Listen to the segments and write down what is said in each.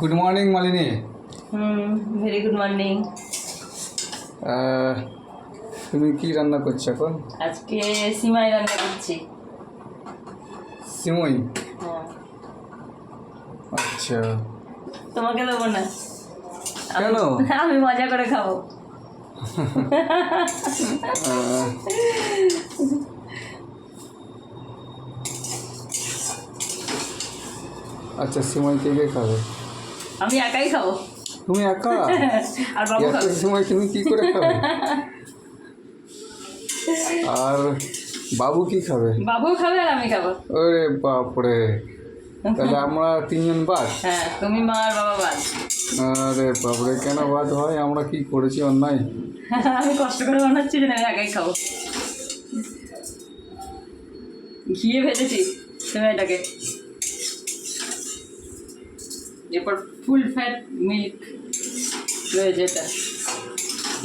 Good morning Malini. Very good morning. তুমি কি রান্না করছো এখন? আজকে সিমাই রান্না করছি। সিমই? হ্যাঁ। আচ্ছা, তোমাকে দেবো না। কেন? আমি মজা করে খাবো। আচ্ছা, সিমই কে কে খাবে? আমি একাই খাবো। তুমি একা? আর বাবু এত খাবে। সিমই তুমি কি করে খাবে? আর বাবু কি খাবে? বাবু খাবে আর আমি খাবো। ওরে বাপরে, তাহলে আমরা তিনজন বাদ? হ্যাঁ, তুমি মা আর বাবা বাদ। আরে বাপরে, কেন বাদ হয়? আমরা কি করেছি অন্যায়? আমি কষ্ট করে বানাচ্ছি যে আমি একাই খাবো। ঘিয়ে ভেজেছি সিমাইটাকে, এরপর ফুল ফ্যাট মিল্ক রয়েছে, এটা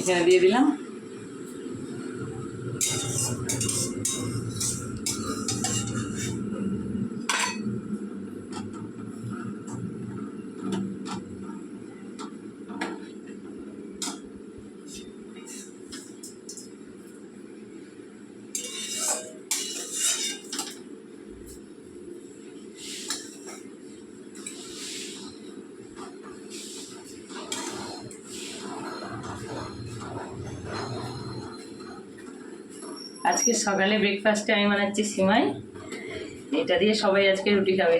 এখানে দিয়ে দিলাম। আজকে সকালে ব্রেকফাস্টে আমি বানাচ্ছি সিমাই, এটা দিয়ে সবাই আজকে রুটি খাবে।